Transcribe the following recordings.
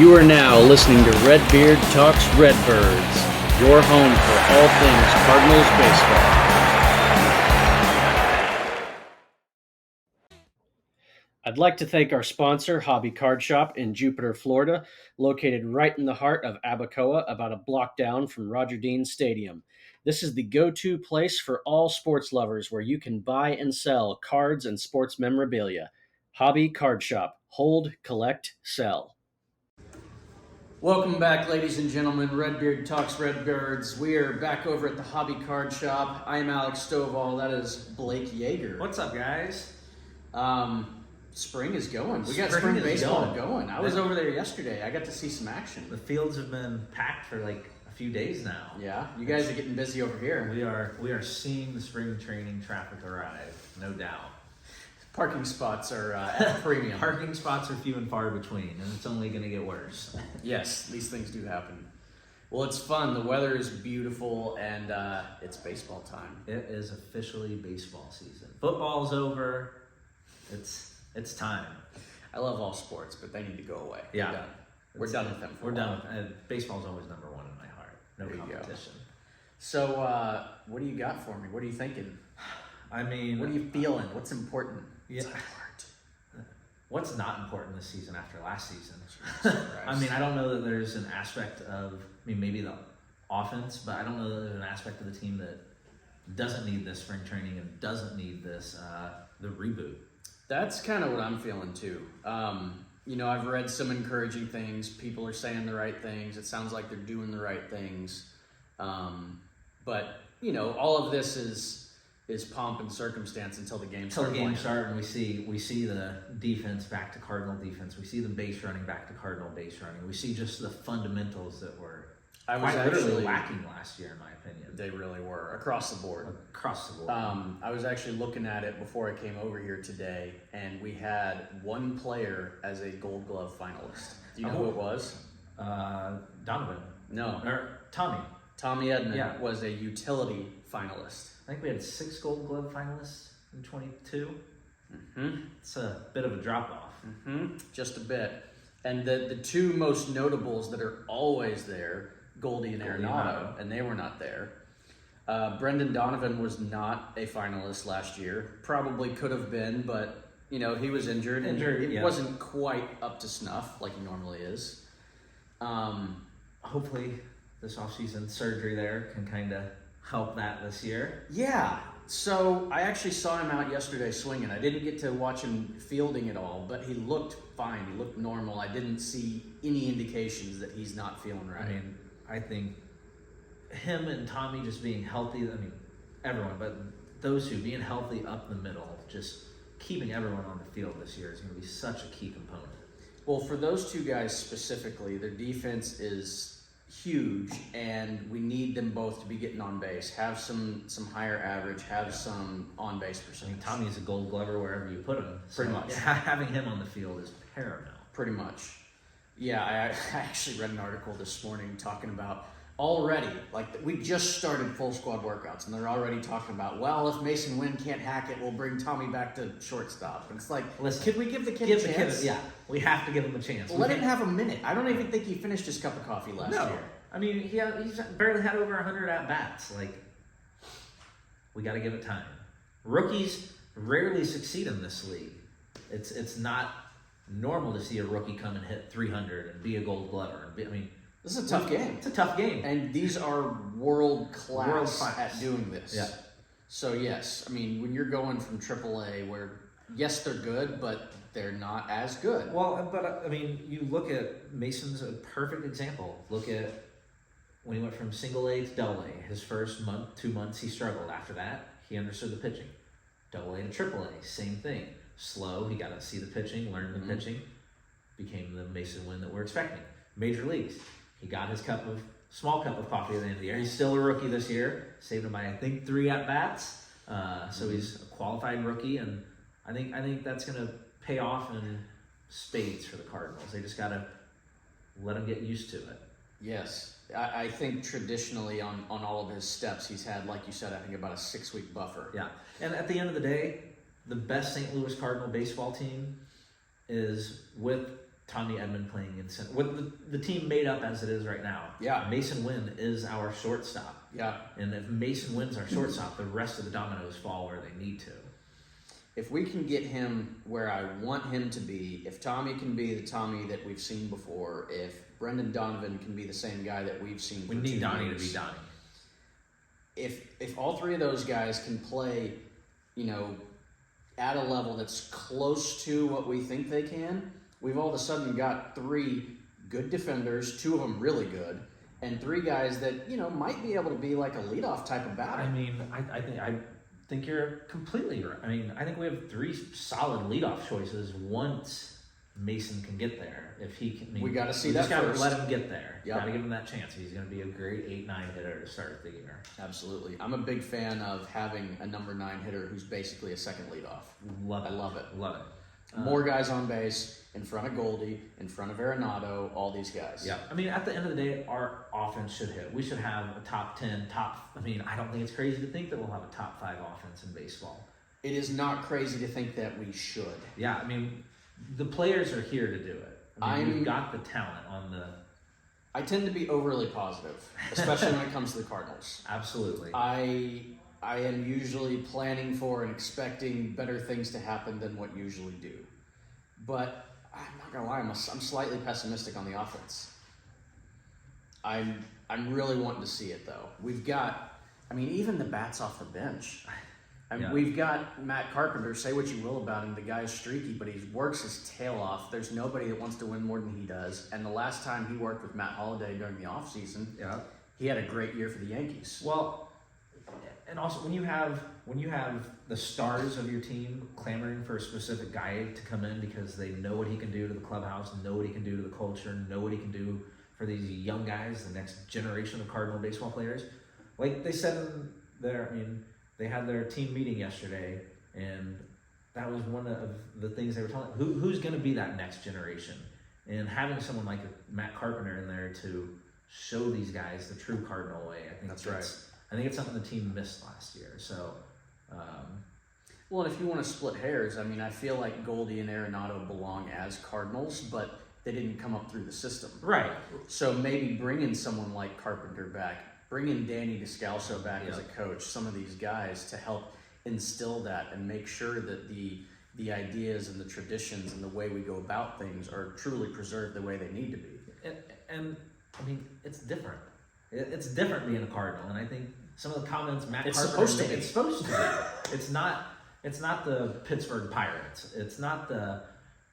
You are now listening to Redbeard Talks Redbirds, your home for all things Cardinals baseball. I'd like to thank our sponsor, Hobby Card Shop in Jupiter, Florida, located right in the heart of Abacoa, about a block down from Roger Dean Stadium. This is the go-to place for all sports lovers where you can buy and sell cards and sports memorabilia. Hobby Card Shop. Hold, collect, sell. Welcome back, ladies and gentlemen. Redbeard Talks Redbirds. We are back over at the Hobby Card Shop. I am Alex Stovall. That is Blake Yager. What's up, guys? Spring is going. We got spring baseball going. I was over there yesterday. I got to see some action. The fields have been packed for like a few days now. Yeah, you guys are getting busy over here. We are seeing the spring training traffic arrive, no doubt. Parking spots are at a premium. Parking spots are few and far between, and it's only going to get worse. Yes, these things do happen. Well, it's fun. The weather is beautiful, and it's baseball time. It is officially baseball season. Football's over. It's time. I love all sports, but they need to go away. Yeah. We're done with them. We're done. Baseball's always number one in my heart. No competition. So, what do you got for me? What are you thinking? I mean, what are you feeling? What's important? Yeah. What's not important this season after last season? I mean, I don't know that there's an aspect of, maybe the offense, but I don't know that there's an aspect of the team that doesn't need this spring training and doesn't need this, the reboot. That's kind of what I'm feeling too. I've read some encouraging things. People are saying the right things. It sounds like they're doing the right things. But all of this is pomp and circumstance until the game starts. Until the game starts, and we see the defense back to Cardinal defense. We see the base running back to Cardinal base running. We see just the fundamentals that were literally lacking last year, in my opinion. They really were across the board. I was actually looking at it before I came over here today, and we had one player as a Gold Glove finalist. Do you know who it was? Donovan. No. Tommy. Tommy Edman was a utility finalist. I think we had 6 Gold Glove finalists in 22. Mm-hmm. It's a bit of a drop-off. Mm-hmm. Just a bit. And the two most notables that are always there, Goldie and Arenado, and they were not there. Brendan Donovan was not a finalist last year. Probably could have been, but he was injured. It wasn't quite up to snuff like he normally is. Hopefully this offseason surgery there can kind of help that this year. Yeah. So I actually saw him out yesterday swinging. I didn't get to watch him fielding at all, but he looked fine. He looked normal. I didn't see any indications that he's not feeling right. I think him and Tommy just being healthy, everyone, but those two being healthy up the middle, just keeping everyone on the field this year is going to be such a key component. Well, for those two guys specifically, their defense is huge, and we need them both to be getting on base, have some higher average, have some on base percentage. Tommy's a Gold Glover wherever you put him. Pretty much. Having him on the field is paramount. Pretty much. Yeah, I actually read an article this morning talking about already, we just started full squad workouts, and they're already talking about, well, if Mason Wynn can't hack it, we'll bring Tommy back to shortstop. And it's like, listen, could we give the kid a chance? We have to give him a chance. Let him have a minute. I don't even think he finished his cup of coffee last year. He's barely had over 100 at-bats. We got to give it time. Rookies rarely succeed in this league. It's not normal to see a rookie come and hit 300 and be a Gold Glover. This is a tough game. It's a tough game. And these are world class at doing this. Yeah. So, yes, when you're going from AAA where, yes, they're good, but they're not as good. Well, but, you look at Mason's a perfect example. Look at when he went from single A to double A. His first 2 months, he struggled. After that, he understood the pitching. Double A to triple A, same thing. Slow, he got to see the pitching, learn the pitching, became the Mason Wynn that we're expecting. Major leagues. He got his small cup of coffee at the end of the year. He's still a rookie this year. Saved him by, I think, 3 at-bats. So he's a qualified rookie, and I think that's going to pay off in spades for the Cardinals. They just got to let him get used to it. Yes. I think traditionally on all of his steps, he's had, like you said, I think about a 6-week buffer. Yeah. And at the end of the day, the best St. Louis Cardinal baseball team is with Tommy Edman playing in center. With the team made up as it is right now, Yeah. Mason Wynn is our shortstop. Yeah. And if Mason Wynn's our shortstop, the rest of the dominoes fall where they need to. If we can get him where I want him to be, if Tommy can be the Tommy that we've seen before, if Brendan Donovan can be the same guy that we've seen for 2 years. We need Donnie to be Donnie. If all 3 of those guys can play, at a level that's close to what we think they can, we've all of a sudden got 3 good defenders, 2 of them really good, and 3 guys that, might be able to be like a leadoff type of batter. I mean, I think you're completely right. I mean, I think we have 3 solid leadoff choices once Mason can get there. If he can, we got to see that first. Just got to let him get there. Yep. Got to give him that chance. He's going to be a great 8-9 hitter to start the year. Absolutely. I'm a big fan of having a number 9 hitter who's basically a second leadoff. I love it. Love it. More guys on base, in front of Goldie, in front of Arenado, all these guys. Yeah. I mean, at the end of the day, our offense should hit. We should have a top 10, I don't think it's crazy to think that we'll have a top 5 offense in baseball. It is not crazy to think that we should. Yeah, I mean, the players are here to do it. We've got the talent on the... I tend to be overly positive, especially when it comes to the Cardinals. Absolutely. I am usually planning for and expecting better things to happen than what usually do. But I'm not going to lie, I'm slightly pessimistic on the offense. I'm really wanting to see it, though. We've got, even the bats off the bench. We've got Matt Carpenter. Say what you will about him. The guy's streaky, but he works his tail off. There's nobody that wants to win more than he does. And the last time he worked with Matt Holliday during the offseason, he had a great year for the Yankees. Well, and also when you have the stars of your team clamoring for a specific guy to come in because they know what he can do to the clubhouse, know what he can do to the culture, know what he can do for these young guys, the next generation of Cardinal baseball players, like they said in their, they had their team meeting yesterday, and that was one of the things they were talking about. Who's going to be that next generation? And having someone like Matt Carpenter in there to show these guys the true Cardinal way, I think that's right. I think it's something the team missed last year. So, well, if you want to split hairs, I feel like Goldie and Arenado belong as Cardinals, but they didn't come up through the system. Right. So maybe bringing someone like Carpenter back, bringing Danny Descalso back as a coach, some of these guys to help instill that and make sure that the ideas and the traditions and the way we go about things are truly preserved the way they need to be. And it's different. It's different being a Cardinal, and I think some of the comments it's supposed to be. It's supposed to be. It's not the Pittsburgh Pirates. It's not the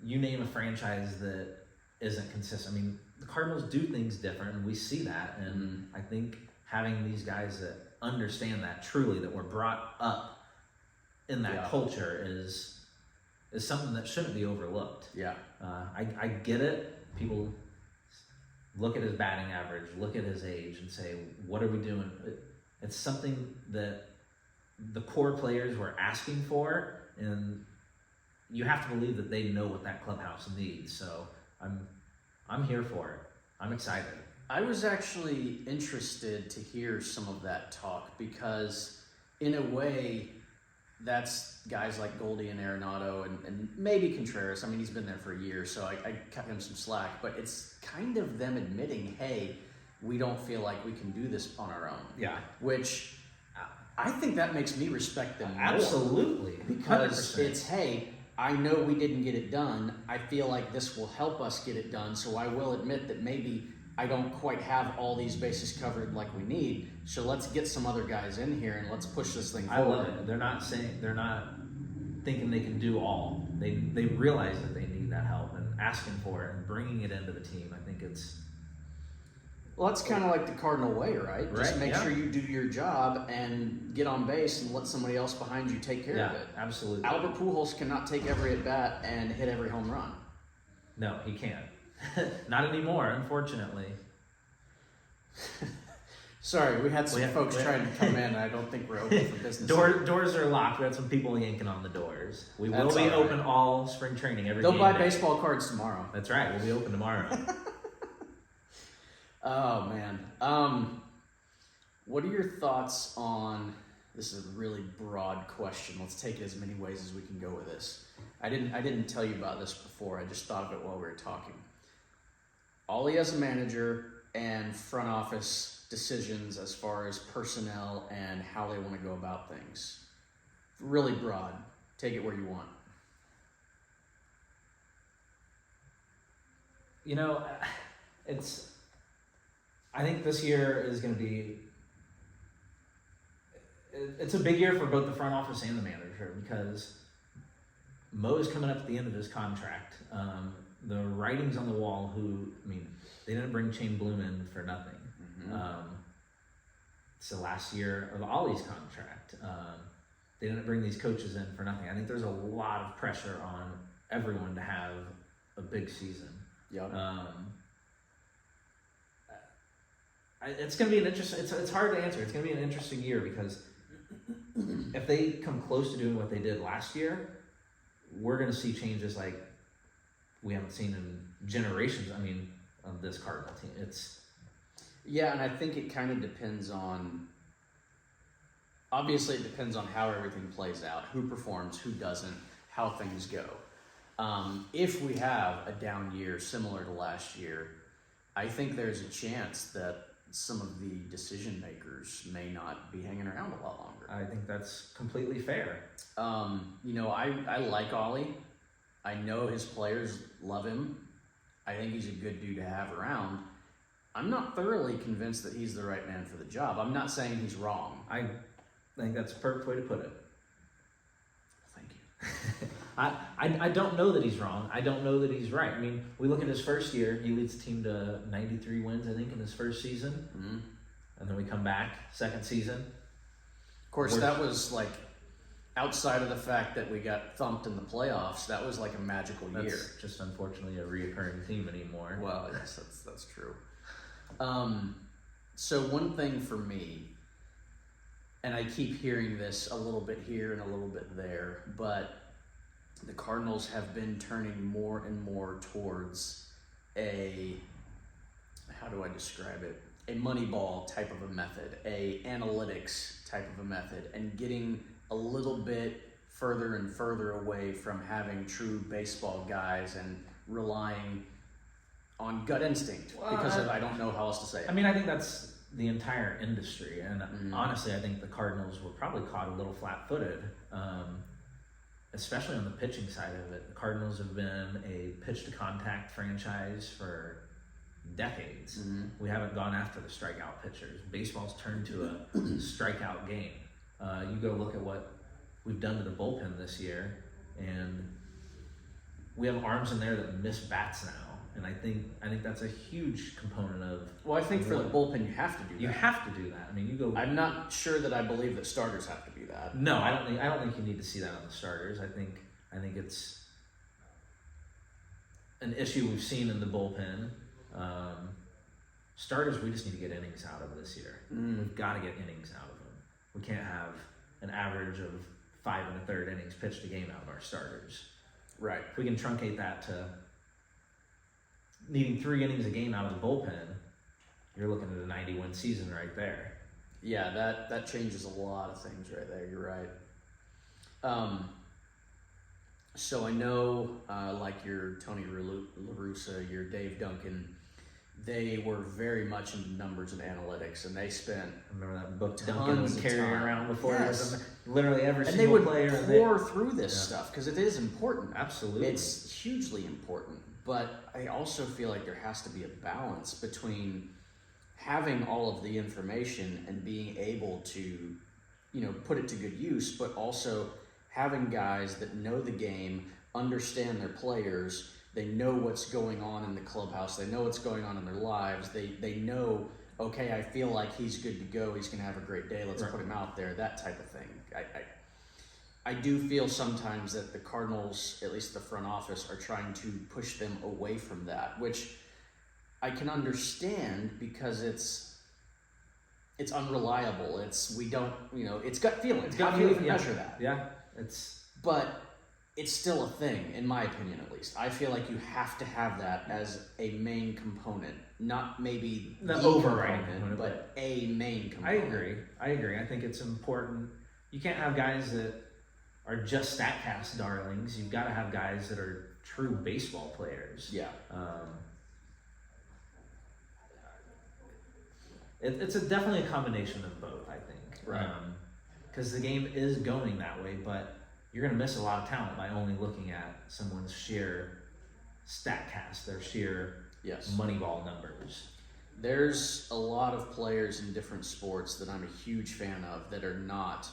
you name a franchise that isn't consistent. The Cardinals do things different, and we see that. And I think having these guys that understand that truly, that were brought up in that culture, is something that shouldn't be overlooked. Yeah, I get it. People look at his batting average, look at his age, and say, "What are we doing?" It's something that the core players were asking for, and you have to believe that they know what that clubhouse needs. So I'm here for it. I'm excited. I was actually interested to hear some of that talk because, in a way, that's guys like Goldie and Arenado and maybe Contreras. He's been there for a year, so I cut him some slack. But it's kind of them admitting, hey, we don't feel like we can do this on our own. Yeah. Which I think that makes me respect them more. Absolutely. Because 100%. It's, hey, I know we didn't get it done. I feel like this will help us get it done, so I will admit that maybe I don't quite have all these bases covered like we need. So let's get some other guys in here and let's push this thing forward. I love it. They're not thinking they can do all. They realize that they need that help and asking for it and bringing it into the team. I think it's... Well, that's kind of like the Cardinal way, right? Just make sure you do your job and get on base and let somebody else behind you take care of it. Absolutely. Albert Pujols cannot take every at-bat and hit every home run. No, he can't. Not anymore, unfortunately. Sorry, we had some folks trying to come in, and I don't think we're open for business. Doors are locked. We had some people yanking on the doors. We will be open all spring training every day. They'll buy baseball cards tomorrow. That's right. We'll be open tomorrow. Oh, man. What are your thoughts on... This is a really broad question. Let's take it as many ways as we can go with this. I didn't tell you about this before. I just thought of it while we were talking. Ollie as a manager and front office decisions as far as personnel and how they want to go about things. Really broad. Take it where you want. You know, I think this year is going to be. It's a big year for both the front office and the manager because Mo is coming up at the end of his contract. The writing's on the wall. They didn't bring Shane Bloom in for nothing. Mm-hmm. It's the last year of Ollie's contract. They didn't bring these coaches in for nothing. I think there's a lot of pressure on everyone to have a big season. Yep. It's going to be an interesting. It's hard to answer. It's going to be an interesting year because if they come close to doing what they did last year, we're going to see changes like we haven't seen in generations. Of this Cardinal team, Yeah, and I think it kind of depends on. Obviously, it depends on how everything plays out, who performs, who doesn't, how things go. If we have a down year similar to last year, I think there's a chance that some of the decision makers may not be hanging around a lot longer. I think that's completely fair. I like Ollie. I know his players love him. I think he's a good dude to have around. I'm not thoroughly convinced that he's the right man for the job. I'm not saying he's wrong. I think that's a perfect way to put it. Thank you. I don't know that he's wrong. I don't know that he's right. We look at his first year. He leads the team to 93 wins, I think, in his first season. Mm-hmm. And then we come back, second season. Of course, that was like, outside of the fact that we got thumped in the playoffs, that was like a magical year. That's just unfortunately a reoccurring theme anymore. Well, yes, that's true. So one thing for me, and I keep hearing this a little bit here and a little bit there, but the Cardinals have been turning more and more towards how do I describe it? A Moneyball type of a method, a analytics type of a method, and getting a little bit further and further away from having true baseball guys and relying on gut instinct I don't know how else to say it. I think that's the entire industry, and honestly, I think the Cardinals were probably caught a little flat-footed, especially on the pitching side of it. The Cardinals have been a pitch-to-contact franchise for decades. Mm-hmm. We haven't gone after the strikeout pitchers. Baseball's turned to a strikeout game. You go look at what we've done to the bullpen this year, and we have arms in there that miss bats now. And I think that's a huge component of. Well, I think for the bullpen you have to do that. You have to do that. You go. I'm not sure that I believe that starters have to be that. No, I don't think you need to see that on the starters. I think it's an issue we've seen in the bullpen. Starters, we just need to get innings out of this year. We've got to get innings out of them. We can't have an average of 5 1/3 innings pitched a game out of our starters. Right. If we can truncate that to needing 3 innings a game out of the bullpen, you're looking at a 90-win season right there. Yeah, that changes a lot of things right there. You're right. So I know, like your Tony La Russa, your Dave Duncan, they were very much into numbers and analytics, and they spent. Remember that book Duncan would carry around before? Yes. Literally every and single And player. they would pour through this stuff because it is important. Absolutely, it's hugely important. But I also feel like there has to be a balance between having all of the information and being able to, put it to good use, but also having guys that know the game, understand their players, they know what's going on in the clubhouse, they know what's going on in their lives, they know, okay, I feel like he's good to go, he's going to have a great day, let's put him out there, that type of thing. I do feel sometimes that the Cardinals, at least the front office, are trying to push them away from that, which I can understand because it's unreliable. It's gut feeling. How do you even measure that? Yeah, but it's still a thing, in my opinion, at least. I feel like you have to have that as a main component, not maybe the overriding component, but a main component. I agree. I think it's important. You can't have guys that are just StatCast darlings. You've got to have guys that are true baseball players. Yeah. It's definitely a combination of both, I think. Right. Because the game is going that way, but you're going to miss a lot of talent by only looking at someone's sheer stat cast, their sheer Yes. Moneyball numbers. There's a lot of players in different sports that I'm a huge fan of that are not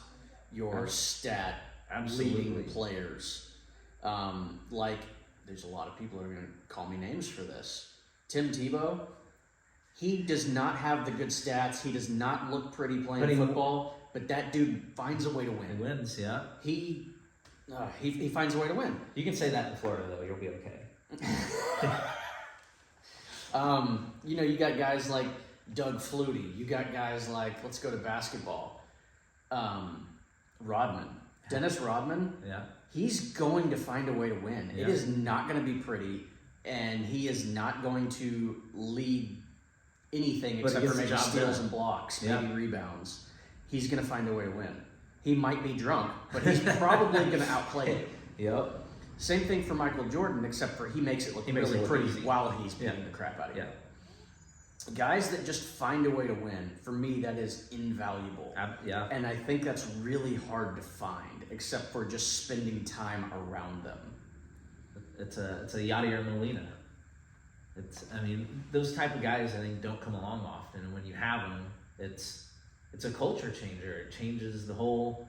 your stat leading players. Like, there's a lot of people who are going to call me names for this. Tim Tebow, he does not have the good stats. He does not look pretty playing football, but that dude finds a way to win. He wins, yeah. He finds a way to win. You can say that in Florida, though. You'll be okay. You got guys like Doug Flutie. You got guys like, let's go to basketball. Rodman. Dennis Rodman. Yeah. He's going to find a way to win. Yeah. It is not going to be pretty, and he is not going to lead anything except for maybe steals and blocks, maybe rebounds. He's going to find a way to win. He might be drunk, but he's probably going to outplay you. Yep. Same thing for Michael Jordan, except for he makes it look really pretty while he's beating the crap out of you. Guys that just find a way to win, for me, that is invaluable. Yeah. And I think that's really hard to find, except for just spending time around them. It's a Yadier Molina. Those type of guys I think don't come along often, and when you have them, it's a culture changer. It changes the whole.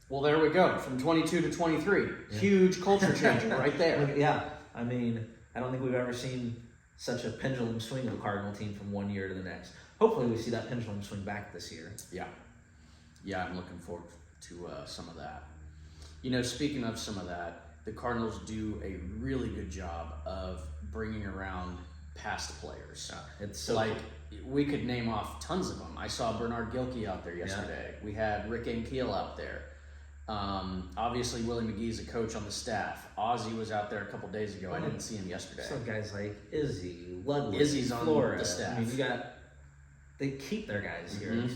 Well, there we go. From 22 to 23, huge culture changer right there. Yeah, I don't think we've ever seen such a pendulum swing of a Cardinal team from one year to the next. Hopefully, we see that pendulum swing back this year. Yeah, I'm looking forward to some of that. Speaking of some of that, the Cardinals do a really good job of bringing around past players. It's so like we could name off tons of them. I saw Bernard Gilkey out there yesterday. We had Rick Ankiel out there. Obviously, Willie McGee's a coach on the staff. Ozzy was out there a couple days ago. I didn't see him yesterday. Some guys like Izzy, Ludwig, Izzy's on Florida. the staff. They keep their guys here.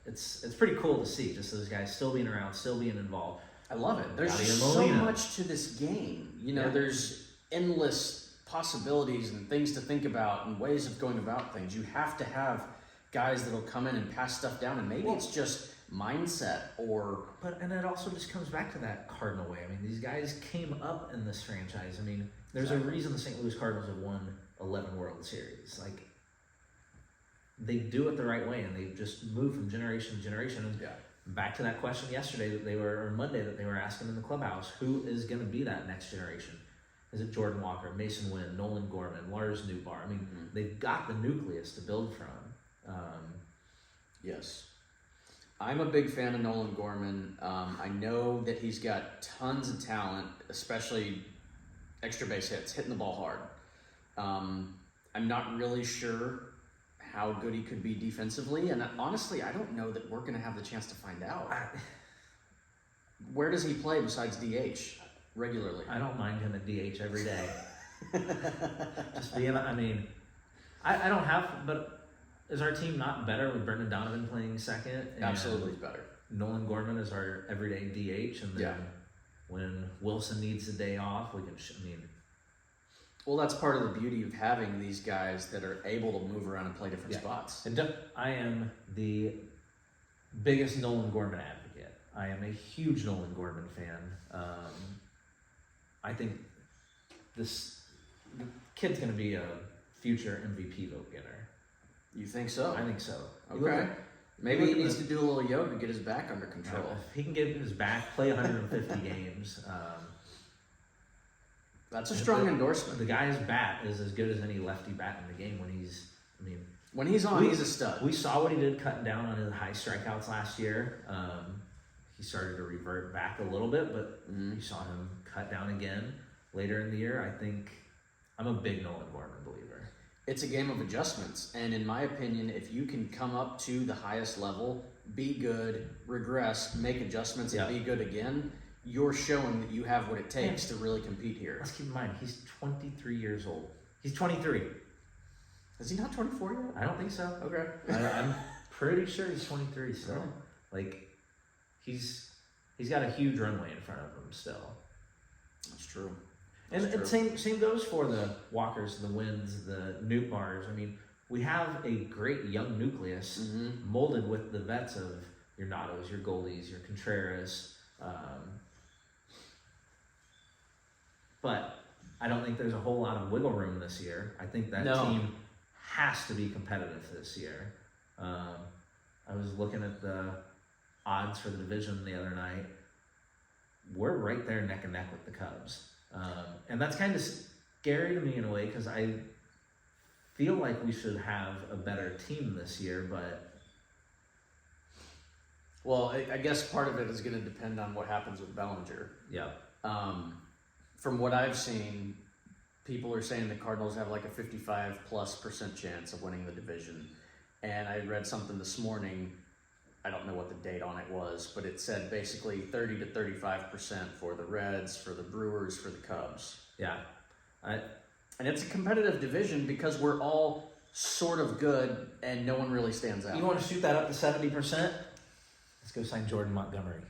It's pretty cool to see just those guys still being around, still being involved. I love it. There's just so much to this game. There's endless possibilities and things to think about and ways of going about things. You have to have guys that'll come in and pass stuff down, and maybe it's just mindset and it also just comes back to that Cardinal way. These guys came up in this franchise. There's a reason the St. Louis Cardinals have won 11 World Series. They do it the right way, and they just move from generation to generation. And back to that question yesterday or Monday that they were asking in the clubhouse, who is going to be that next generation? Is it Jordan Walker, Mason Wynn, Nolan Gorman, Lars Newbar? They've got the nucleus to build from. Yes. I'm a big fan of Nolan Gorman. I know that he's got tons of talent, especially extra base hits, hitting the ball hard. I'm not really sure how good he could be defensively, and honestly, I don't know that we're going to have the chance to find out. Where does he play besides DH regularly? I don't mind him at DH every day. Just being, I don't have, but is our team not better with Brendan Donovan playing second? Absolutely better. Nolan Gorman is our everyday DH, and then when Wilson needs a day off, we can. Well, that's part of the beauty of having these guys that are able to move around and play different spots. I am the biggest Nolan Gorman advocate. I am a huge Nolan Gorman fan. I think the kid's going to be a future MVP vote getter. You think so? I think so. Okay. Maybe he needs to do a little yoga to get his back under control. If he can get his back, play 150 games. That's a strong endorsement. The guy's bat is as good as any lefty bat in the game when he's. When he's on, he's a stud. We saw what he did cutting down on his high strikeouts last year. He started to revert back a little bit, but you saw him cut down again later in the year. I think I'm a big Nolan Gorman believer. It's a game of adjustments, and in my opinion, if you can come up to the highest level, be good, regress, make adjustments, and be good again, you're showing that you have what it takes to really compete here. Let's keep in mind, he's 23 years old. He's 23. Is he not 24 yet? I don't think so. Okay. I'm pretty sure he's 23 still. He's got a huge runway in front of him still. That's true. And same goes for the Walkers, the Wins, the Newt Bars. we have a great young nucleus molded with the vets of your Natos, your Goldies, your Contreras. But I don't think there's a whole lot of wiggle room this year. I think that team has to be competitive this year. I was looking at the odds for the division the other night. We're right there neck and neck with the Cubs. And that's kind of scary to me in a way because I feel like we should have a better team this year, but... Well, I guess part of it is going to depend on what happens with Bellinger. Yeah. From what I've seen, people are saying the Cardinals have like a 55+% chance of winning the division. And I read something this morning, I don't know what the date on it was, but it said basically 30 to 35% for the Reds, for the Brewers, for the Cubs. Yeah. And it's a competitive division because we're all sort of good and no one really stands out. You want to shoot that up to 70%? Let's go sign Jordan Montgomery.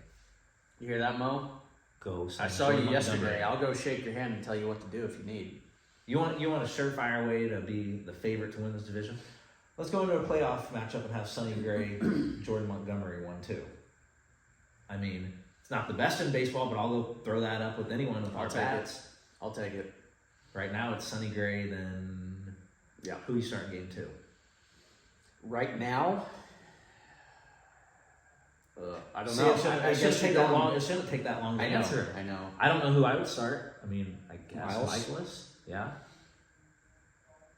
You hear that, Mo? Go sign I saw Jordan you yesterday. Montgomery. I'll go shake your hand and tell you what to do if you need. You want a surefire way to be the favorite to win this division? Let's go into a playoff matchup and have Sonny Gray, Jordan Montgomery 1-2. I mean, it's not the best in baseball, but I'll go throw that up with anyone with our bats. I'll take it. Right now it's Sonny Gray, then who you starting game 2? Right now, I don't See, know. It shouldn't take that long. It shouldn't take that long to answer it. I know. I don't know who I would start. I mean, I guess Miles? Michaelis. Yeah.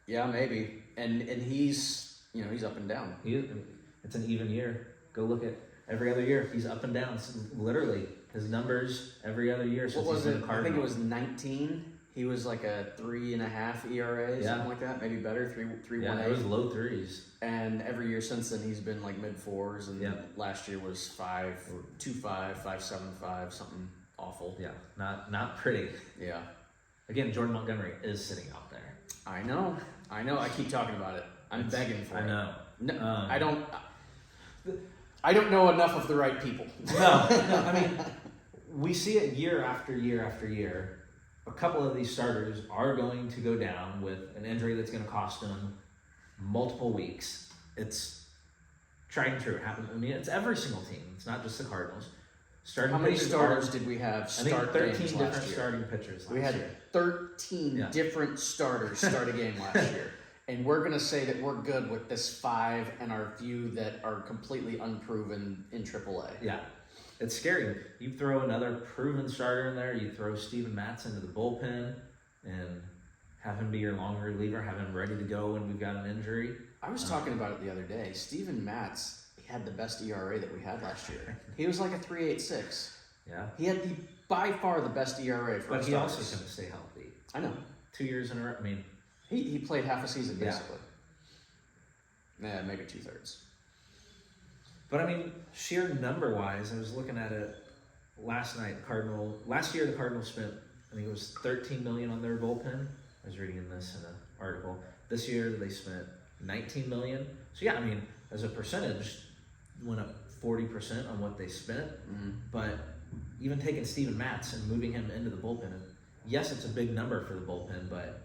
Yeah, maybe. And he's he's up and down. It's an even year. Go look at every other year. He's up and down. It's literally his numbers every other year. What was it? I think it was 19. He was like a 3.5 ERA, something like that. Maybe better, 3.18. Yeah, it was low threes. And every year since then, he's been like mid fours. And last year was 5.25, 5.75, something awful. Yeah, not pretty. Yeah. Again, Jordan Montgomery is sitting out there. I know. I keep talking about it. I'm begging for it. I know. No, I don't know enough of the right people. No. I mean, we see it year after year after year. A couple of these starters are going to go down with an injury that's going to cost them multiple weeks. It's tried and true. It happens. I mean, it's every single team. It's not just the Cardinals. How many starters did we have I think 13 games different last year? starting pitchers last We had year. 13 different starters start a game last year. And we're going to say that we're good with this 5 and our few that are completely unproven in AAA. Yeah. It's scary. You throw another proven starter in there, you throw Steven Matz into the bullpen and have him be your long reliever, have him ready to go when we've got an injury. I was talking about it the other day. Steven Matz had the best ERA that we had last year. He was like a 3.86. Yeah. He had by far the best ERA for But us. he also is going to stay healthy. I know. 2 years in a row. I mean, he played half a season basically. Yeah, maybe 2/3. But I mean, sheer number wise, I was looking at it last night. Last year the Cardinals spent, I think it was $13 million on their bullpen. I was reading this in an article. This year they spent $19 million. So yeah, I mean, as a percentage, went up 40% on what they spent. But even taking Steven Matz and moving him into the bullpen, yes, it's a big number for the bullpen, but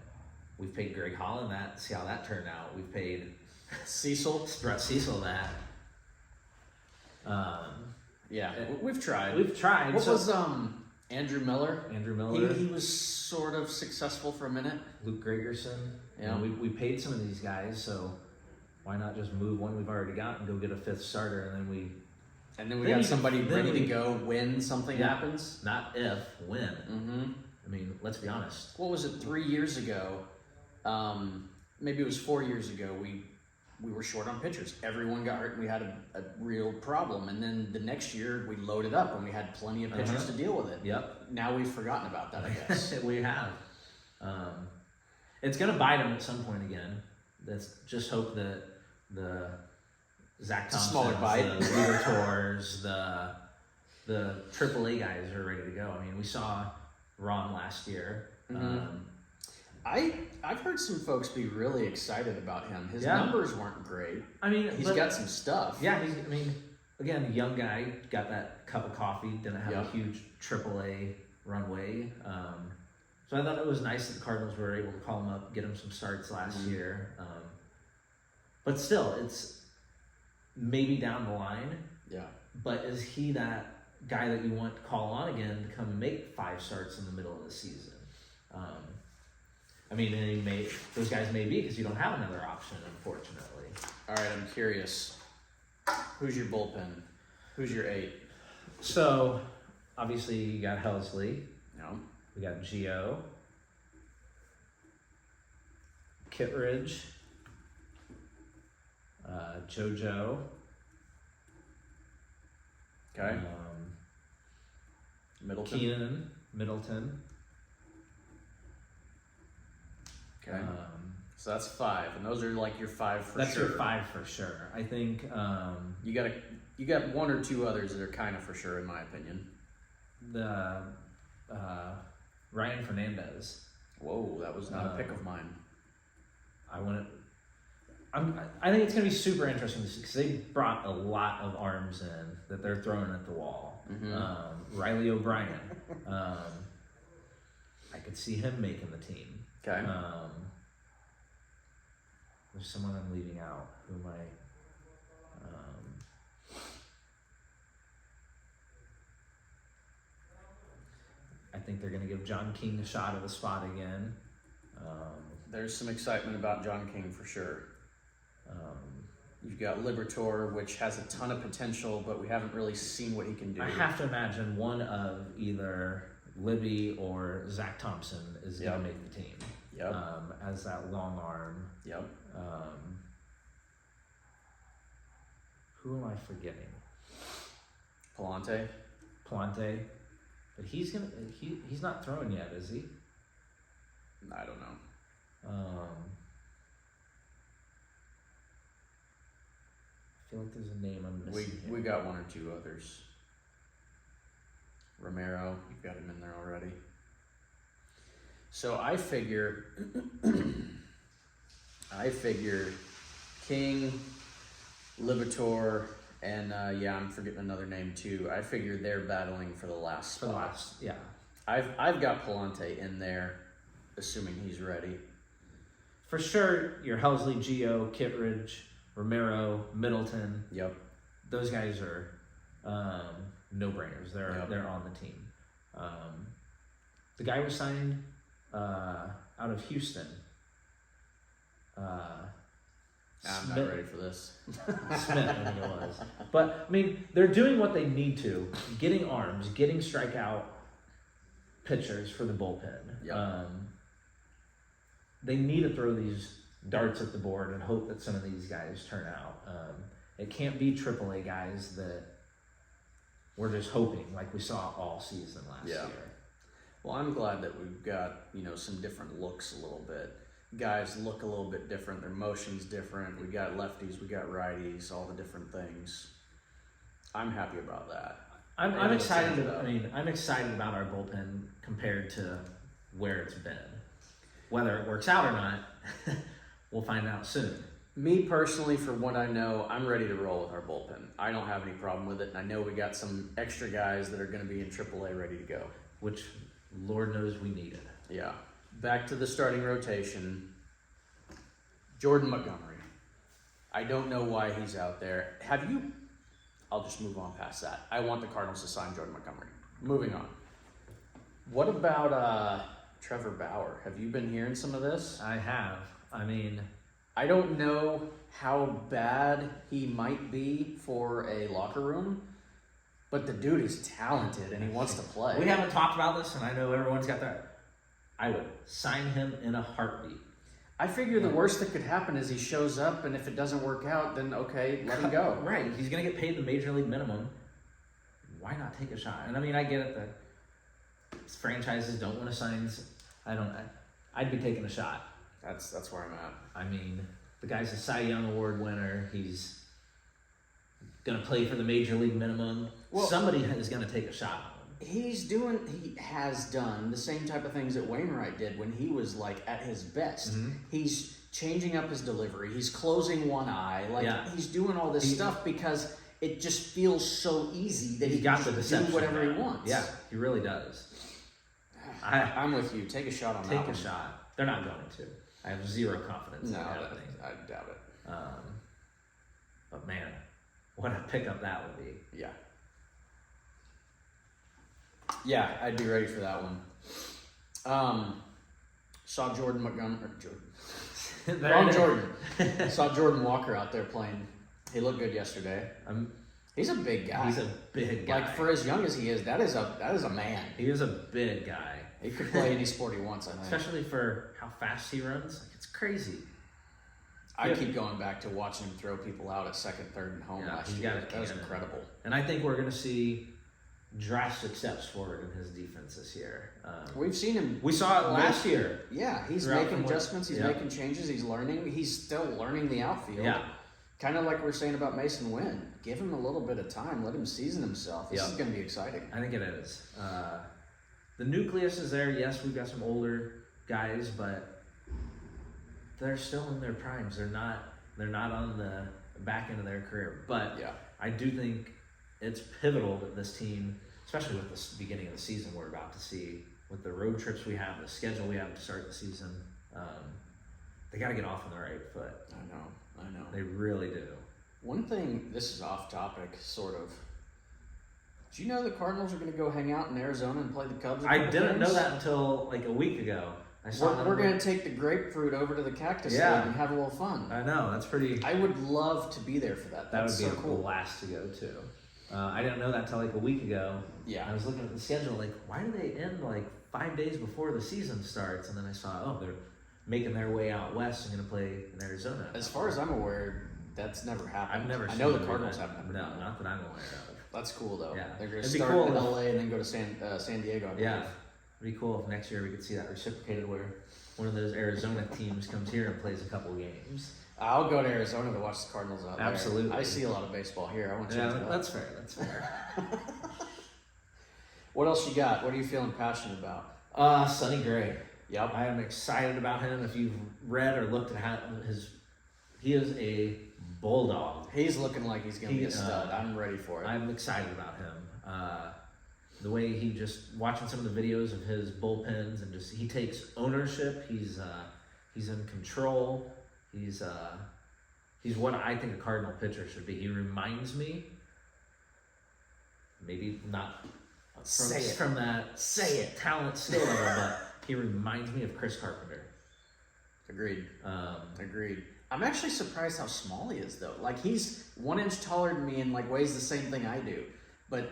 we've paid Greg Holland that. See how that turned out. We've paid Brett Cecil that. We've tried. What was Andrew Miller? Andrew Miller. He was sort of successful for a minute. Luke Gregerson. Yeah. We paid some of these guys, so why not just move one we've already got and go get a 5th starter, and then we got somebody ready to go when something happens. Not if, when. I mean, let's be honest. What was it? 3 years ago? Maybe it was 4 years ago. We were short on pitchers. Everyone got hurt and we had a real problem. And then the next year we loaded up and we had plenty of pitchers to deal with it. Yep. Now we've forgotten about that, I guess. We have. It's going to bite them at some point again. Let's just hope that the Zach Thompson, smaller bite. the Liberators, the AAA guys are ready to go. I mean, we saw Ron last year. I've heard some folks be really excited about him. His numbers weren't great. I mean, he's got some stuff. Yeah, again, young guy, got that cup of coffee, didn't have a huge AAA runway. So I thought it was nice that the Cardinals were able to call him up, get him some starts last year. But still, it's maybe down the line. Yeah. But is he that guy that you want to call on again to come and make 5 starts in the middle of the season? I mean, and those guys may be because you don't have another option, unfortunately. All right, I'm curious. Who's your bullpen? Who's your 8? So, obviously, you got Helsley. No. We got Gio. Kittredge. JoJo. Okay. Middleton. Keenan. Middleton. Okay. So that's 5, and those are like your 5 for That's sure. your 5 for sure. I think You got 1 or 2 others that are kind of for sure, in my opinion. the Ryan Fernandez. Whoa, that was not a pick of mine. I think it's going to be super interesting because they brought a lot of arms in that they're throwing at the wall. Mm-hmm. Riley O'Brien. I could see him making the team. Okay. There's someone I'm leaving out. Who am I think they're going to give John King a shot at the spot again. There's some excitement about John King for sure. You've got Liberatore, which has a ton of potential, but we haven't really seen what he can do. I have to imagine one of either Libby or Zach Thompson is going to make the team. Yep. As that long arm. Yep. Who am I forgetting? Palante. But he's not throwing yet, is he? I don't know. I feel like there's a name I'm missing. We got 1 or 2 others. Romero, you've got him in there already. So I figure King, Liberatore, and I'm forgetting another name too. I figure they're battling for the last spot. Yeah. I've got Palante in there, assuming he's ready. For sure, your Helsley, Gio, Kittredge, Romero, Middleton. Yep. Those guys are no-brainers. They're on the team. The guy was signed out of Houston. I'm Smith. not ready for this. Smith, I think it was. But, I mean, they're doing what they need to. Getting arms, getting strikeout pitchers for the bullpen. Yep. They need to throw these darts at the board and hope that some of these guys turn out. It can't be AAA guys that we're just hoping, like we saw all season last year. Well, I'm glad that we've got, some different looks a little bit. Guys look a little bit different. Their motion's different. We got lefties, we got righties, all the different things. I'm happy about that. I'm excited. I'm excited about our bullpen compared to where it's been. Whether it works out or not, we'll find out soon. Me personally, for what I know, I'm ready to roll with our bullpen. I don't have any problem with it, and I know we got some extra guys that are going to be in AAA ready to go. Which, Lord knows we needed. Yeah. Back to the starting rotation. Jordan Montgomery. I don't know why he's out there. I'll just move on past that. I want the Cardinals to sign Jordan Montgomery. Moving on. What about Trevor Bauer? Have you been hearing some of this? I have. I don't know how bad he might be for a locker room, but the dude is talented and he wants to play. We haven't talked about this, and I know everyone's got that. I would sign him in a heartbeat. I figure the worst that could happen is he shows up, and if it doesn't work out, then okay, let him go. Right. He's going to get paid the major league minimum. Why not take a shot? And I get it that franchises don't want to sign. I'd be taking a shot. That's where I'm at. The guy's a Cy Young Award winner. He's going to play for the major league minimum. Well, somebody is going to take a shot on him. He has done the same type of things that Wainwright did when he was at his best. Mm-hmm. He's changing up his delivery. He's closing one eye. He's doing all this stuff because it just feels so easy that he can just do whatever he wants. Yeah, he really does. I'm with you. Take a shot on that one. Take a shot. They're not going to. I have zero confidence in it happening. I doubt it. But man, what a pickup that would be. Yeah. Yeah, I'd be ready for that one. Saw Jordan Montgomery. Wrong Jordan. Saw Jordan Walker out there playing. He looked good yesterday. He's a big guy. He's a big guy. Like for as young as he is, that is a man. He is a big guy. He could play any sport he wants, I think. Especially for how fast he runs. Like, it's crazy. I keep going back to watching him throw people out at second, third, and home last year. That was incredible. And I think we're going to see drastic steps forward in his defense this year. We've seen him. We saw it last year. Yeah, he's making adjustments. He's making changes. He's learning. He's still learning the outfield. Yeah. Kind of like we were saying about Mason Wynn. Give him a little bit of time. Let him season himself. This is going to be exciting. I think it is. The nucleus is there. Yes, we've got some older guys, but they're still in their primes. They're not on the back end of their career. But I do think it's pivotal that this team, especially with the beginning of the season we're about to see, with the road trips we have, the schedule we have to start the season, they got to get off on the right foot. I know. They really do. One thing, this is off topic, sort of. Do you know the Cardinals are going to go hang out in Arizona and play the Cubs? I didn't know that until like a week ago. We're going to take the grapefruit over to the Cactus League and have a little fun. I know, that's pretty... I would love to be there for that. That would be so cool. a blast to go to. I didn't know that until like a week ago. Yeah. I was looking at the schedule like, why do they end like 5 days before the season starts? And then I saw, they're making their way out west and going to play in Arizona. As far as I'm aware, that's never happened. I've never I seen know the Cardinals haven't ever No, done that. not that I'm aware of. That's cool though. Yeah. They're going to It'd be start cool in if- LA and then go to San Diego. Yeah. It'd be cool if next year we could see that reciprocated where one of those Arizona teams comes here and plays a couple games. I'll go to Arizona to watch the Cardinals out there. Absolutely. I see a lot of baseball here. I want to change that. That's fair. That's fair. What else you got? What are you feeling passionate about? Sonny Gray. Yep. I am excited about him. If you've read or looked at he is a bulldog. He's looking like he's going to be a stud. I'm ready for it. I'm excited about him. The way he just watching some of the videos of his bullpens and just he takes ownership. He's in control. He's what I think a Cardinal pitcher should be. He reminds me, maybe not from that talent skill level, but he reminds me of Chris Carpenter. Agreed. Agreed. I'm actually surprised how small he is, though. Like, he's 1 inch taller than me and, like, weighs the same thing I do. But,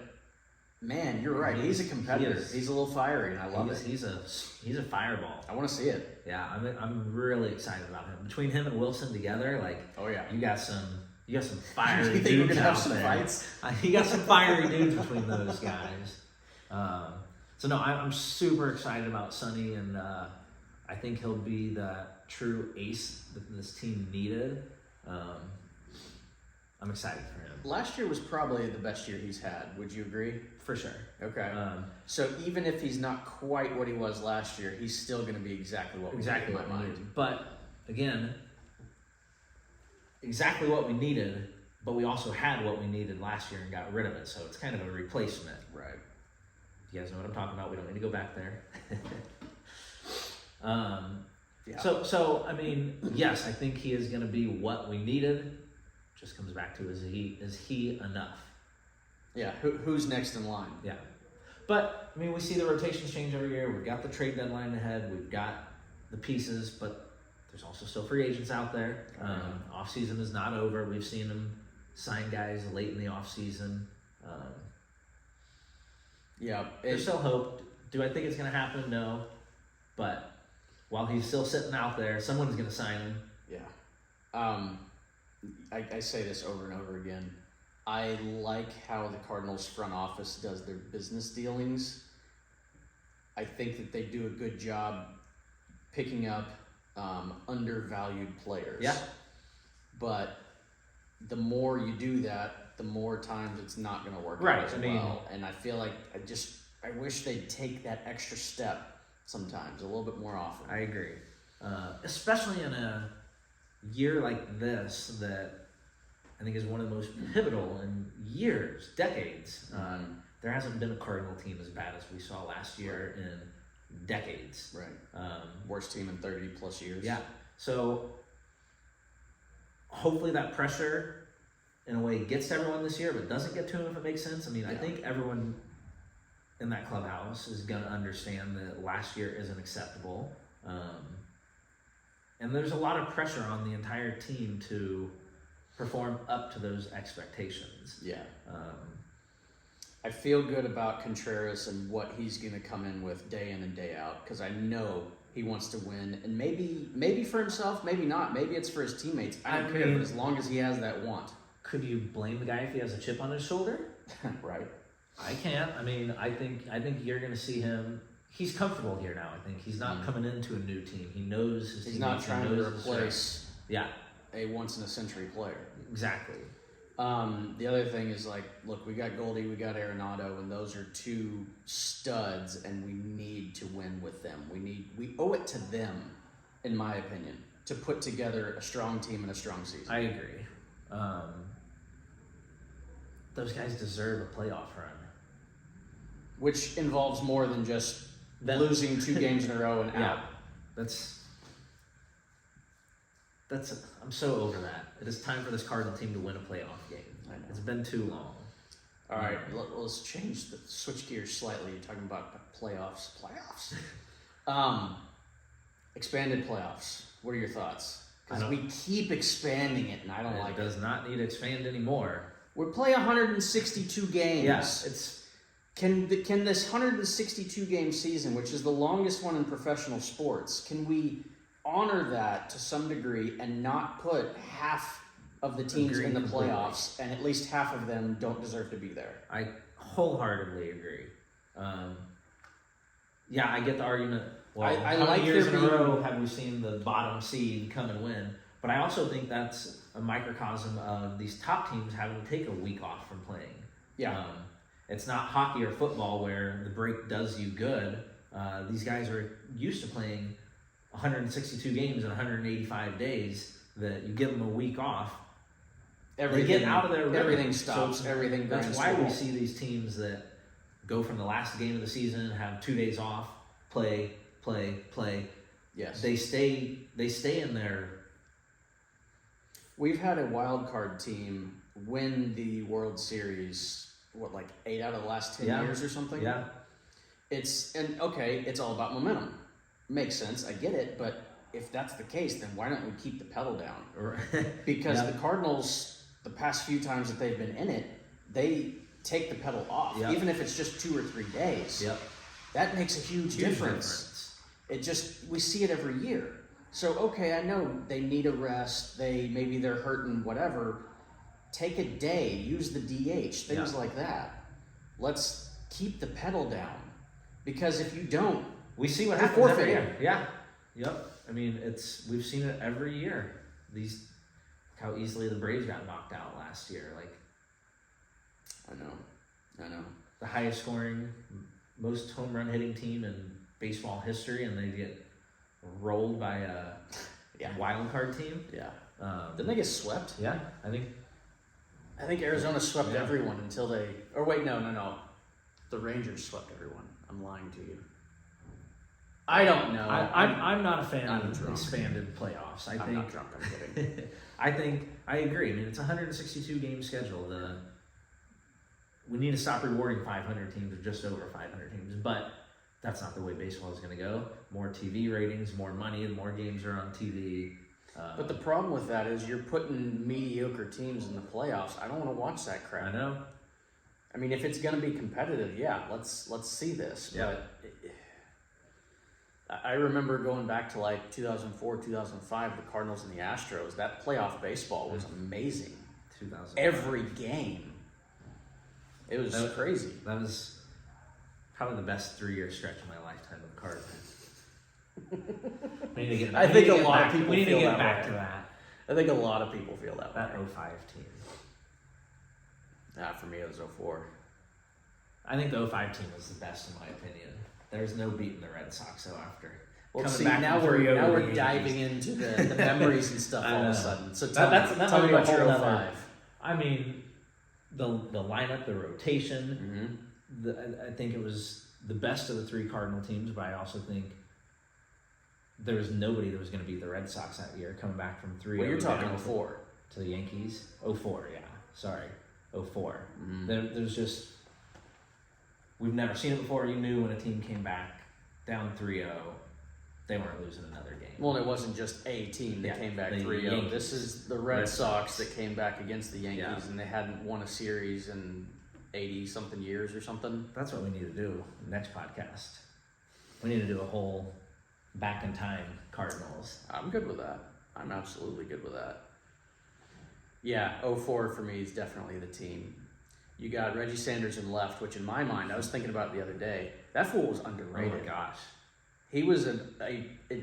man, you're right. He's a competitor. He's a little fiery, and I love it. He's a fireball. I want to see it. Yeah, I'm really excited about him. Between him and Wilson together, like, oh yeah, you got some fiery you dudes think we're gonna have out some there. fights? You got some fiery dudes between those guys. So no, I'm super excited about Sonny, and I think he'll be the true ace that this team needed. I'm excited for him. Last year was probably the best year he's had. Would you agree? For sure. Okay. So even if he's not quite what he was last year, he's still going to be exactly what we need in my mind. But again, exactly what we needed, but we also had what we needed last year and got rid of it. So it's kind of a replacement. Right. You guys know what I'm talking about. We don't need to go back there. Yeah. So I mean, yes, I think he is going to be what we needed. Just comes back to is he enough? Yeah. Who's next in line? Yeah. But I mean, we see the rotations change every year. We've got the trade deadline ahead. We've got the pieces, but there's also still free agents out there. Off season is not over. We've seen them sign guys late in the off season. Yeah. There's still hope. Do I think it's going to happen? No. But while he's still sitting out there, someone's going to sign him. Yeah. I say this over and over again. I like how the Cardinals front office does their business dealings. I think that they do a good job picking up undervalued players. Yeah. But the more you do that, the more times it's not going to work Right. out as well. And I feel like I wish they'd take that extra step sometimes, a little bit more often. I agree. Especially in a year like this that I think is one of the most pivotal in years, decades. There hasn't been a Cardinal team as bad as we saw last year in decades. Right. Worst team in 30 plus years. Yeah. So hopefully that pressure, in a way, gets to everyone this year, but doesn't get to him if it makes sense. I mean, I think everyone in that clubhouse is going to understand that last year isn't acceptable. And there's a lot of pressure on the entire team to perform up to those expectations. Yeah. I feel good about Contreras and what he's going to come in with day in and day out, because I know he wants to win, and maybe for himself, maybe not. Maybe it's for his teammates. I don't care, but as long as he has that want. Could you blame the guy if he has a chip on his shoulder? Right. I can't. I mean, I think you're going to see him. He's comfortable here now. I think he's not coming into a new team. He knows his He's not teammates, trying to replace yeah, a once-in-a-century player. exactly. The other thing is, like, look, we got Goldie, we got Arenado, and those are two studs, and we need to win with them. We owe it to them, in my opinion, to put together a strong team and a strong season. I agree. Those guys deserve a playoff run. Which involves more than just losing 2 games in a row and out. That's. I'm so over that. It is time for this Cardinal team to win a playoff game. I know. It's been too long. All right, let's switch gears slightly. You're talking about playoffs. Expanded playoffs. What are your thoughts? Because we keep expanding it, and I don't like it. It does not need to expand anymore. We play 162 games. Yes, it's. Can this 162 game season, which is the longest one in professional sports, can we honor that to some degree and not put half of the teams in the playoffs, and at least half of them don't deserve to be there? I wholeheartedly agree. Yeah, I get the argument. Well, I how like many years in there a being- row have we seen the bottom seed come and win? But I also think that's a microcosm of these top teams having to take a week off from playing. Yeah. It's not hockey or football where the break does you good. These guys are used to playing 162 games in 185 days. That you give them a week off, they get out of their rhythm. Everything stops. So everything. That's why we see these teams that go from the last game of the season, have 2 days off, play. Yes. They stay in there. We've had a wild card team win the World Series. What, like 8 out of the last 10 years or something? Yeah. It's all about momentum. Makes sense. I get it, but if that's the case, then why don't we keep the pedal down? Because the Cardinals, the past few times that they've been in it, they take the pedal off, even if it's just 2 or 3 days. Yep. That makes a huge difference. We see it every year. So, I know they need a rest. Maybe they're hurting, whatever. Take a day, use the DH, things like that. Let's keep the pedal down. Because if you don't, we see what you're happens every forfeiting. year. Yeah. Yep. I mean, we've seen it every year. How easily the Braves got knocked out last year. Like, I know. The highest scoring, most home run hitting team in baseball history, and they get rolled by a wild card team. Yeah. Didn't they get swept? Yeah, I think Arizona swept everyone until they. Or wait, no. The Rangers swept everyone. I'm lying to you. I don't know. I'm not a fan I'm of drunk. expanded playoffs. I'm not drunk. I'm kidding. I agree. I mean, it's a 162 game schedule. We need to stop rewarding 500 teams or just over 500 teams, but that's not the way baseball is going to go. More TV ratings, more money, the more games are on TV. But the problem with that is you're putting mediocre teams in the playoffs. I don't want to watch that crap. I know. I mean, if it's going to be competitive, let's see this. Yeah. But I remember going back to like 2004, 2005, the Cardinals and the Astros. That playoff baseball was amazing. 2005. Every game. It was crazy. That was probably the best 3-year stretch of my lifetime with the Cardinals. We need to get. I think a lot of people We need to feel get that back way. to that. I think a lot of people feel that way. That 05 team. For me, it was 04. I think the 05 team was the best in my opinion. There's no beating the Red Sox though after. Well, Coming see, back now from we're 3-0 now to we're the diving 80s. into the memories and stuff all of a sudden. So tell me might be about a your whole nother- 05. I mean, the lineup, the rotation. Mm-hmm. I think it was the best of the 3 Cardinal teams, but I also think there was nobody that was going to beat the Red Sox that year, coming back from 3-0. Well, you're talking down. 04. to the Yankees. 04, yeah. Sorry, 04. Mm-hmm. There's just, we've never seen it before. You knew when a team came back down 3-0, they weren't losing another game. Well, it wasn't just a team that came back the 3-0. Yankees. This is the Red Sox that came back against the Yankees, and they hadn't won a series in 80-something years or something. That's what we need to do next podcast. We need to do a whole back in time Cardinals. I'm good with that. I'm absolutely good with that. Yeah, 04 for me is definitely the team. You got Reggie Sanders in left, which in my mind, I was thinking about it the other day. That fool was underrated. Oh my gosh. He was an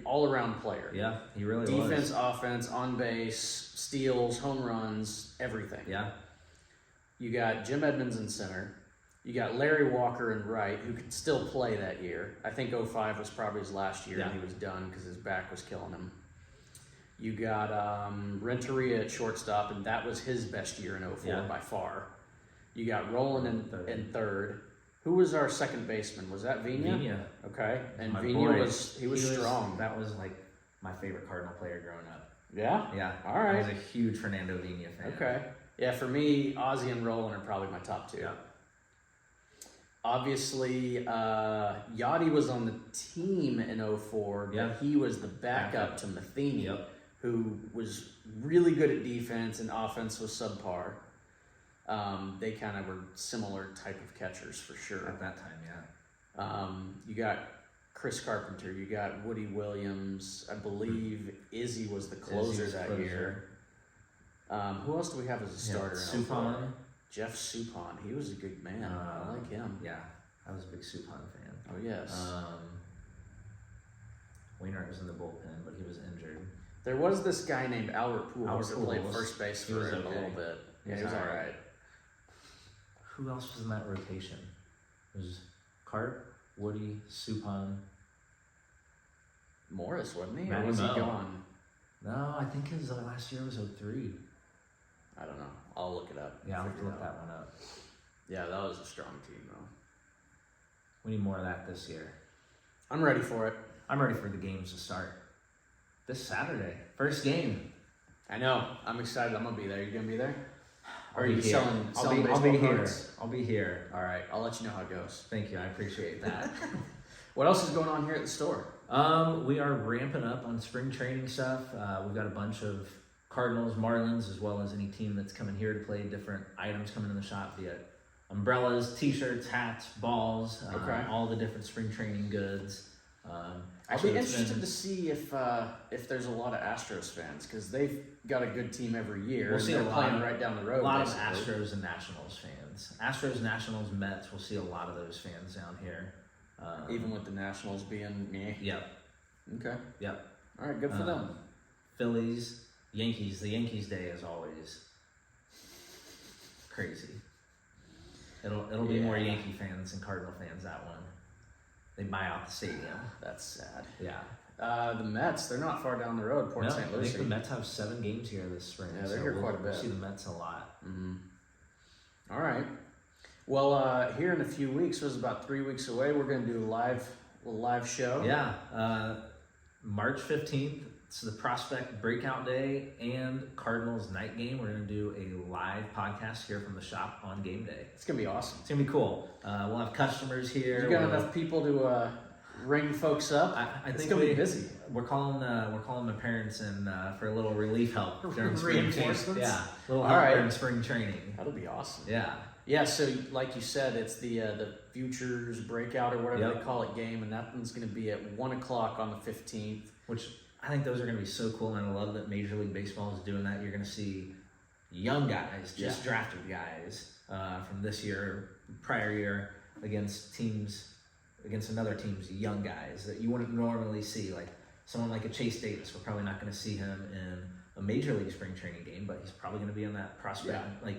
all-around player. Yeah, he really was. Defense, offense, on base, steals, home runs, everything. Yeah. You got Jim Edmonds in center. You got Larry Walker in right, who could still play that year. I think 05 was probably his last year, and he was done because his back was killing him. You got Renteria at shortstop, and that was his best year in 04 by far. You got Roland in third. Who was our second baseman? Was that Vina? Vina. Okay, and My Vina boy. was strong. That was like my favorite Cardinal player growing up. Yeah? Yeah. All right. I was a huge Fernando Vina fan. Okay. Yeah, for me, Ozzie and Roland are probably my top two. Yeah. Obviously, Yachty was on the team in 04, but he was the backup to Matheny, who was really good at defense and offense was subpar. They kind of were similar type of catchers for sure. At that time, yeah. You got Chris Carpenter, you got Woody Williams, I believe Izzy was the closer that year. Who else do we have as a starter? Suppan. Jeff Suppan, he was a good man. I like him. Yeah, I was a big Suppan fan. Oh yes. Wainwright was in the bullpen, but he was injured. There was this guy named Albert Pujols that played first base He for was a okay. little bit. Yeah, he was all right. Who else was in that rotation? It was Carp, Woody, Suppan. Morris, wasn't he? Matty Or was Moe. he gone? No, I think his last year was 03. I don't know. I'll look it up. Yeah, I'll have to Figure it look out. that one up. Yeah, that was a strong team, though. We need more of that this year. I'm ready for it. I'm ready for the games to start. This Saturday. First game. I know. I'm excited. I'm going to be there. You going to be there? Or are I'll you be here. selling I'll be baseball here. cards? I'll be here. All right. I'll let you know how it goes. Thank you. I appreciate that. What else is going on here at the store? We are ramping up on spring training stuff. We've got a bunch of Cardinals, Marlins, as well as any team that's coming here to play. Different items coming in the shop via umbrellas, t-shirts, hats, balls, all the different spring training goods. I'll be interested to see if there's a lot of Astros fans because they've got a good team every year. We'll see they're a lot playing of- right down the road. A lot basically. of Astros and Nationals fans. Astros, Nationals, Mets. We'll see a lot of those fans down here. Even with the Nationals being meh. Yep. Okay. Yep. All right. Good for them. Phillies, Yankees. The Yankees day is always crazy. It'll be more Yankee fans than Cardinal fans that one. They buy out the stadium. That's sad. Yeah. The Mets, they're not far down the road, Port No, St. I Lucie. think the Mets have 7 games here this spring. Yeah, they're here quite a bit. We'll see the Mets a lot. Mm-hmm. All right. Well, here in a few weeks, it was about 3 weeks away, we're going to do a live show. Yeah. March 15th, it's the Prospect Breakout Day and Cardinals night game. We're going to do a live podcast here from the shop on game day. It's going to be awesome. It's going to be cool. We'll have customers here. You got enough people to ring folks up? I think it's going to be busy. We're calling my parents in for a little relief help during spring training. Reinforcements? Yeah, a little All help right. during spring training. That'll be awesome. Yeah. Yeah, so like you said, it's the Futures Breakout or whatever Yep. they call it game, and that one's going to be at 1 o'clock on the 15th. Which I think those are going to be so cool, and I love that Major League Baseball is doing that. You're going to see young guys, just drafted guys from this year, prior year, against another team's young guys that you wouldn't normally see. Like someone like a Chase Davis, we're probably not going to see him in a Major League spring training game, but he's probably going to be on that prospect, like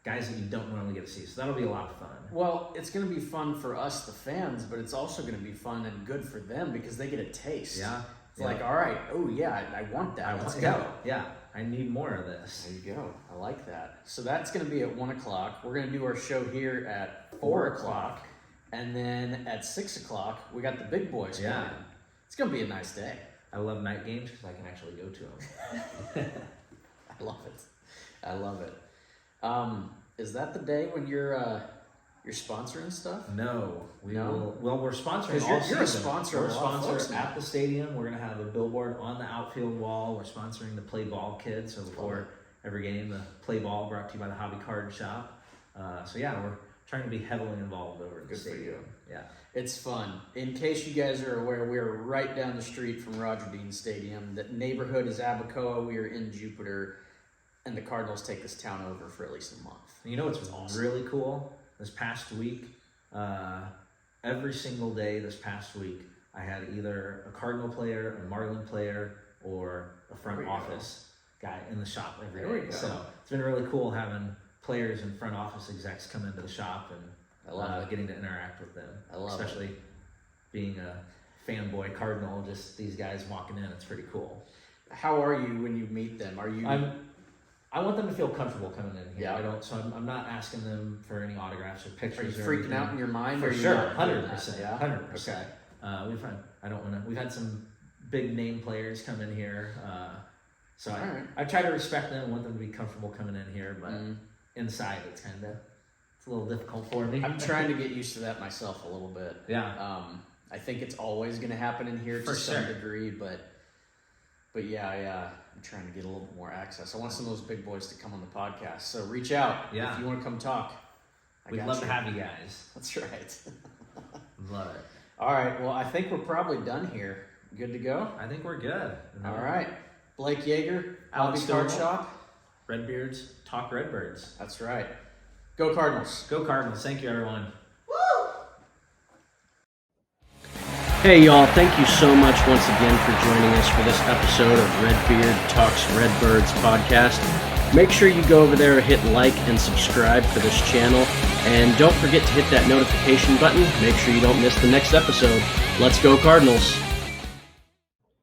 guys that you don't normally get to see. So that'll be a lot of fun. Well, it's going to be fun for us, the fans, but it's also going to be fun and good for them because they get a taste. Yeah. It's like, all right, oh yeah, I want that. Let's go. Yeah, I need more of this. There you go. I like that. So that's going to be at 1 o'clock. We're going to do our show here at 4 o'clock. And then at 6 o'clock, we got the big boys coming in. It's going to be a nice day. I love night games because I can actually go to them. I love it. I love it. Is that the day when you're sponsoring stuff? No, No? Well, we're sponsoring 'Cause all you're a season. sponsor We're of a lot of sponsor folks now. at the stadium. We're gonna have a billboard on the outfield wall. We're sponsoring the Play Ball kids. So before every game, the Play Ball brought to you by the Hobby Card Shop. So yeah, we're trying to be heavily involved over at the Good for stadium. you. Yeah. It's fun. In case you guys are aware, we're right down the street from Roger Dean Stadium. The neighborhood is Abacoa. We are in Jupiter, and the Cardinals take this town over for at least a month. And you know what's awesome. really cool? This past week, every single day this past week, I had either a Cardinal player, a Marlin player, or a front office guy in the shop every There we day. go. So it's been really cool having players and front office execs come into the shop and I love it. getting to interact with them. I love it. Especially being a fanboy Cardinal, just these guys walking in, it's pretty cool. How are you when you meet them? Are you? I want them to feel comfortable coming in here. Yeah. I'm not asking them for any autographs or Are you pictures. freaking anything. out in your mind? For or are you sure, not doing 100%. that? Yeah. 100%. Okay. We've had some big name players come in here. So All right. I try to respect them, want them to be comfortable coming in here, but inside it's a little difficult for me. I'm trying to get used to that myself a little bit. Yeah. I think it's always going to happen in here to For some sure. degree, but yeah, I'm trying to get a little bit more access. I want some of those big boys to come on the podcast. So reach out Yeah. if you want to come talk. We'd got love you. to have you guys. That's right. Love it. All right. Well, I think we're probably done here. Good to go. I think we're good. All right. Blake Yager, Alex Hobby Card Stovall. Shop. Redbeards, talk Redbirds. That's right. Go Cardinals. Go Cardinals. Thank you, everyone. Hey y'all, thank you so much once again for joining us for this episode of Redbeard Talks Redbirds podcast. Make sure you go over there, hit like and subscribe for this channel, and don't forget to hit that notification button. Make sure you don't miss the next episode. Let's go Cardinals!